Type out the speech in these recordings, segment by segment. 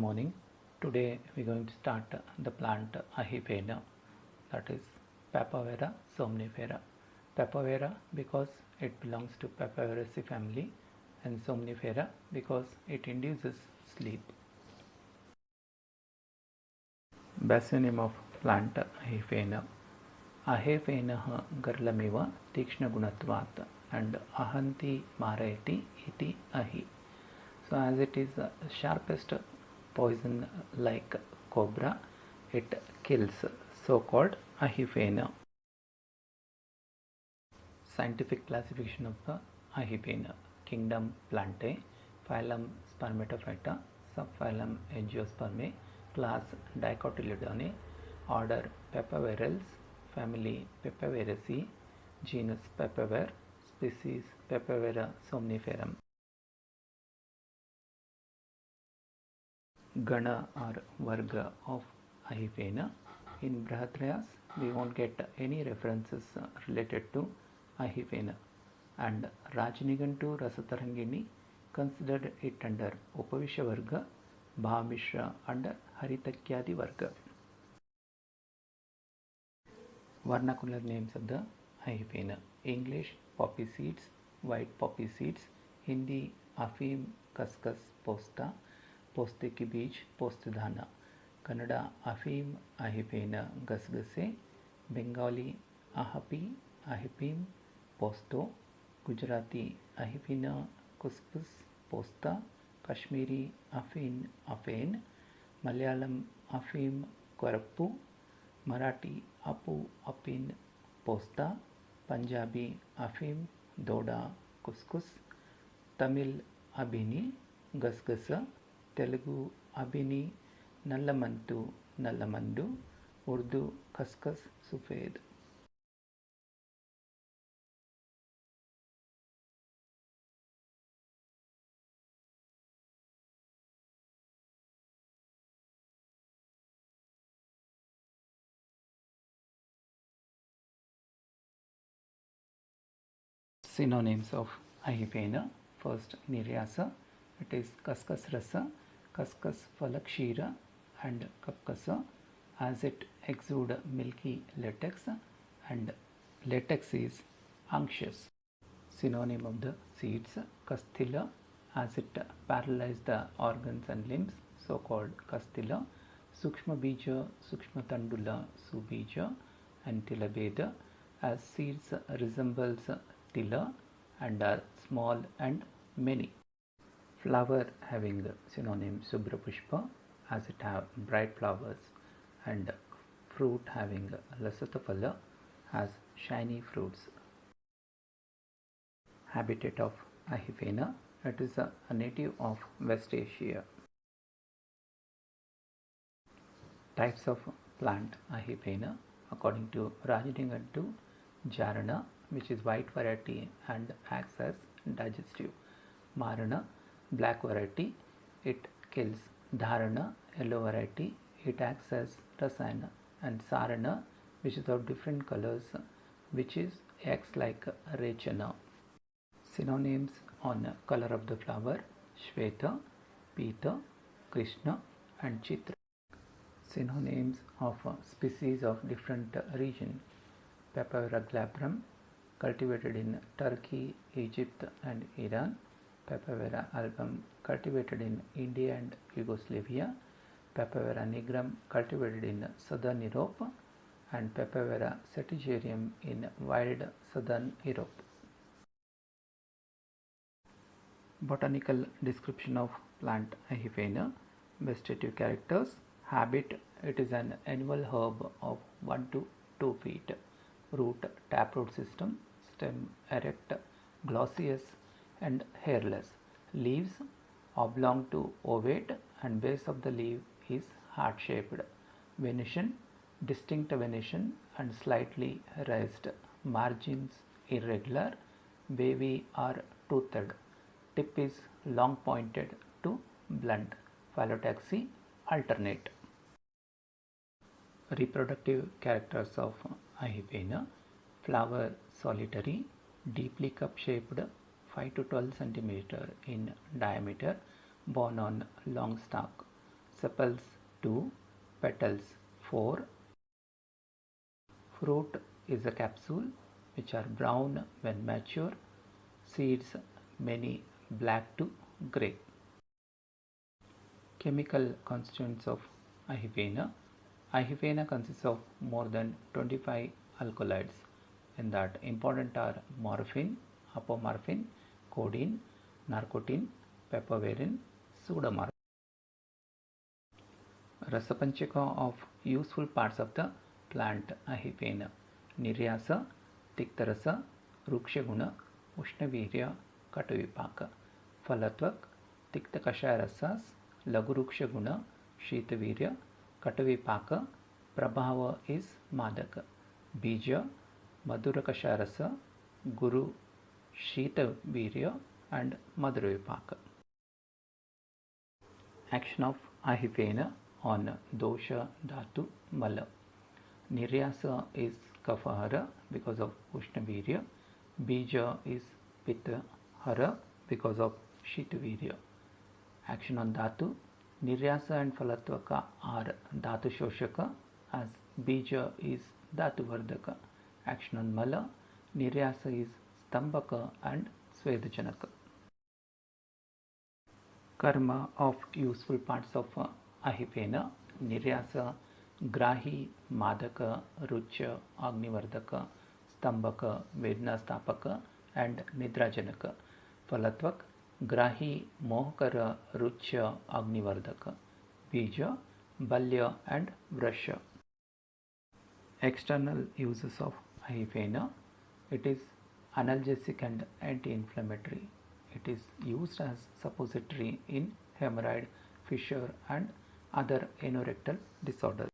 morning. Today we're going to start the plant Ahifena, that is Papaver somnifera. Papaver because it belongs to Papaveraceae family, and somnifera because it induces sleep. Basionym of plant Ahifena. Ahifenah garlamiva तीक्ष्णगुणत्वात् and ahanti marayati iti ahi. So as it is the sharpest poison like cobra, it kills, so called Ahifena. Scientific classification of the Ahifena. Kingdom Plantae, phylum Spermatophyta, subphylum Angiospermae, class Dicotyledone, order Papaverales, family Papaveraceae, genus Papaver, species Papavera somniferum. Gana or Varga of Ahifena. In Brihadrayas, we won't get any references related to Ahifena, and Rajnigantu Rasatarangini considered it under Upavisha Varga, Bhamishra under Haritakyadi Varga. Vernacular names of the Ahifena. English poppy seeds, white poppy seeds. Hindi Afim Kaskas Posta, Poste ki beej Postdhana. Kannada Afim Ahifena Gasgase. Bengali Ahapi Ahipim Posto. Gujarati Ahifena Kuskus Posta. Kashmiri Afin Afen. Malayalam Afim Korappu. Marathi Apu Apin Posta. Punjabi Afim Doda Kuskus. Tamil Abini Gasgasa. Telugu Abini Nallamantu Nallamandu. Urdu Kaskas Sufed. Synonyms of Ahifena. First, Niryasa. It is Kaskas Rasa, Kaskas Falakshira and Kapkasa, as it exude milky latex, and latex is unctuous. Synonym of the seeds. Kasthila, as it paralyze the organs and limbs, so called Kasthila. Sukshma Bija, Sukshma Tandula, Subija and Tilabeda, as seeds resembles tila and are small and many. Flower having synonym Subrapushpa, as it have bright flowers, and fruit having Lasataphala, has shiny fruits. Habitat of Ahifena. It is a native of West Asia. Types of plant Ahifena according to Rajnigantu. Jarana, which is white variety and acts as digestive. Marana, black variety, it kills. Dharana, yellow variety, it acts as rasayana. And Sarana, which is of different colors, which acts like rechana. Synonyms on color of the flower: Shweta, Pita, Krishna and Chitra. Synonyms of species of different region: Papavera glabrum, cultivated in Turkey, Egypt and Iran. Papavera album, cultivated in India and Yugoslavia. Papavera nigrum, cultivated in southern Europe, and Papavera satigerium in wild southern Europe. Botanical description of plant Ahifena. Vegetative characters. Habit: it is an annual herb of 1 to 2 feet. Root: taproot system. Stem: erect, glossous and hairless. Leaves: oblong to ovate, and base of the leaf is heart shaped. Venation: distinct venation and slightly raised. Margins irregular, wavy or toothed. Tip is long pointed to blunt. Phyllotaxy alternate. Reproductive characters of Ahifena. Flower solitary, deeply cup shaped, 5 to 12 cm in diameter, borne on long stalk. sepals 2, petals 4. Fruit is a capsule which are brown when mature. Seeds many black to grey. Chemical constituents of Ihiphena. Ihiphena consists of more than 25 alkaloids. In that, important are morphine, apomorphine, codeine, narcotine, piperacin, pseudomorphine. Rasapanchaka of useful parts of the plant Ihiphena. Niryasa, Tiktarasa, Rukshaguna, Ushnavirya, Katavipaka. Falatvak, Tiktakashayarasas, Lagurukshaguna, Shitavirya, Katavipaka. Prabhava is Madaka. Bija, Madurakashayarasa, Guru, Shitavirya and Madhurvipaka. Action of Ihiphena on dosha dhatu mala. Niryasa is Kafahara because of Ushnavirya. Bija is Pittahara because of Shitavirya. Action on dhatu. Niryasa and Phalatvaka are dhatu shoshaka as Bija is dhatu vardaka. Action on mala. Niryasa is Stambaka and Svedachanaka. Karma of useful parts of Ihiphena. Niryasa, Grahi, Madaka, Rucha, Agnivardaka, Stambaka, Vednastapaka and Nidrajanaka. Phalatvak, Grahi, Mohkara, Rucha, Agnivardaka. Bija, Balya and Vrasha. External uses of Ihiphena. It is analgesic and anti-inflammatory. It is used as suppository in hemorrhoid, fissure and other anorectal disorders.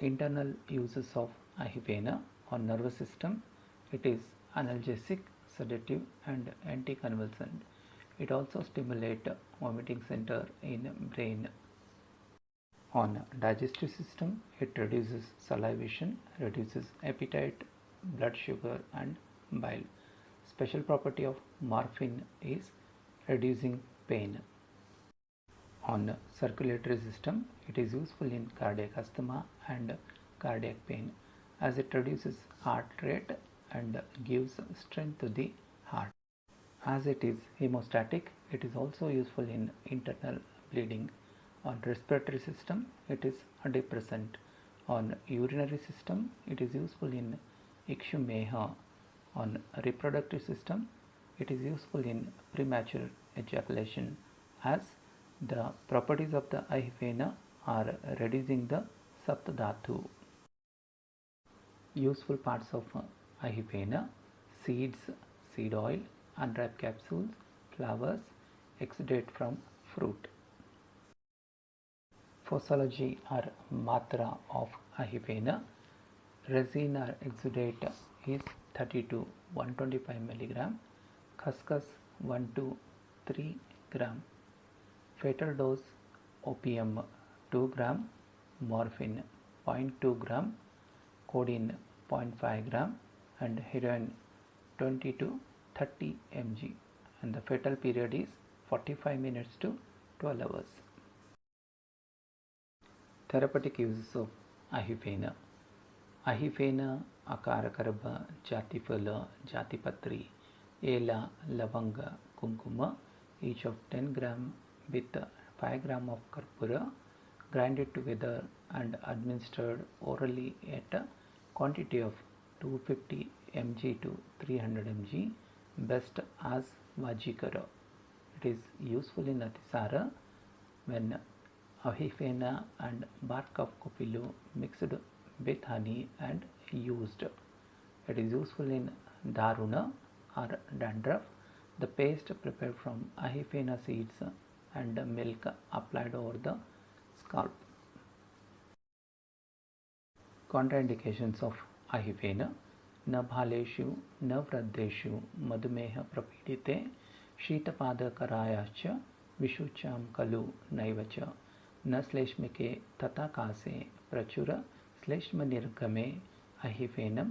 Internal uses of Ihiphena on nervous system. It is analgesic, sedative and anticonvulsant. It also stimulates vomiting center in brain. On digestive system, it reduces salivation, reduces appetite, blood sugar and bile. Special property of morphine is reducing pain. On circulatory system, it is useful in cardiac asthma and cardiac pain as it reduces heart rate and gives strength to the heart. As it is hemostatic, it is also useful in internal bleeding. On respiratory system, it is a depressant. On urinary system, it is useful in ikshumeha. On reproductive system, it is useful in premature ejaculation as the properties of the Ihiphena are reducing the saptadhatu. Useful parts of Ihiphena: seeds, seed oil, unripe capsules, flowers, exudate from fruit. Posology or matra of Ihiphena. Resin or exudate is 30 to 125 mg. Khaskhas 1 to 3 gram. Fatal dose opium 2 gram, morphine 0.2 gram, codeine 0.5 gram and heroin 20 to 30 mg, and the fatal period is 45 minutes to 12 hours. Therapeutic uses of Ihiphena. Ihiphena, Akarakaraba, Jatifala, Jatipatri, Ela, Lavanga, Kunkuma, each of 10 gram with 5 gram of Karpura, grinded together and administered orally at a quantity of 250 mg to 300 mg, best as Vajikara. It is useful in Atisara when Ihiphena and bark of Copilu mixed with honey and used. It is useful in Daruna or dandruff. The paste prepared from Ihiphena seeds and milk applied over the scalp. Contraindications of Ihiphena. न भालेषु न वृद्धेषु मधुमेह प्रपीडिते शीतपादकरायाश्च विशुच्यां खलु नैव च न श्लेष्मिके तथा कासे प्रचुर श्लेष्मनिर्गमे Ihiphena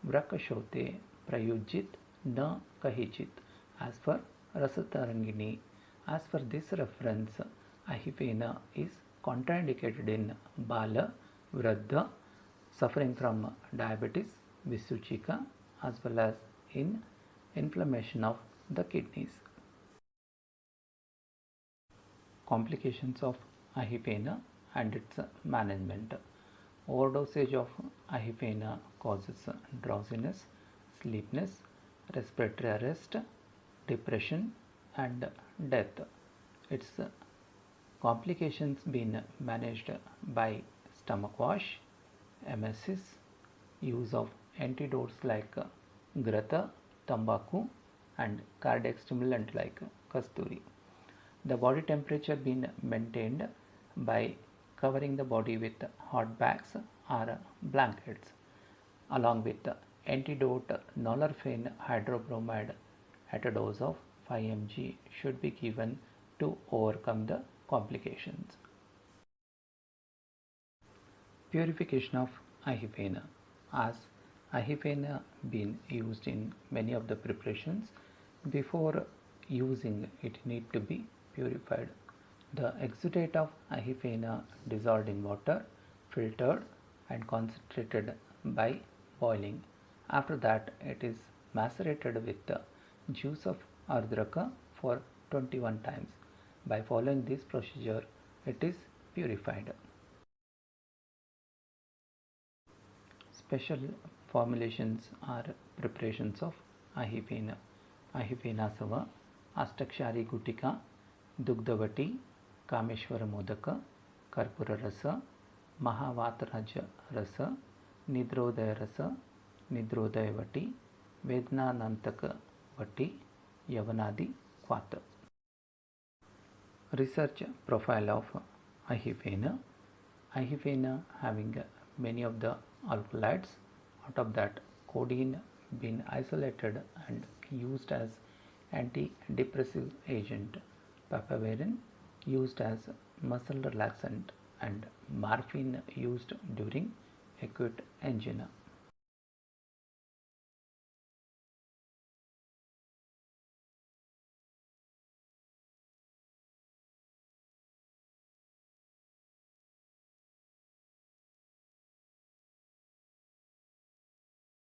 व्रकशोते प्रयुज्यित न कहिचित. As for Rasatarangini, as for this reference, ahifena is contraindicated in Bala, Vruddha, suffering from diabetes, Visuchika, as well as in inflammation of the kidneys. Complications of ahifena and its management. Overdosage of ahifena causes drowsiness, sleepiness, respiratory arrest, depression, and death. Its complications been managed by stomach wash, emesis, use of antidotes like grata, tambaku, and cardiac stimulant like kasturi. The body temperature being maintained by covering the body with hot bags or blankets, along with antidote nolurfen hydrobromide at a dose of 5 mg should be given to overcome the complications. Purification of ahifena. As ahifena been used in many of the preparations, before using it need to be purified. The exudate of ahifena dissolved in water, filtered and concentrated by boiling. After that, it is macerated with the juice of ardraka for 21 times. By following this procedure, it is purified. Special formulations are preparations of ahifena. Ahifena sava, Astakshari Gutika, Dugdavati, Kameshwara Modaka, Karpura Rasa, Mahavataraj Rasa, Nidrodaya Rasa, Nidrodayavati, Vednanantaka Vati, Yavanadi Kvata. Research profile of ahifena. Ahifena having many of the alkaloids, out of that codeine been isolated and used as antidepressive agent, papaverin used as muscle relaxant, and morphine used during acute angina.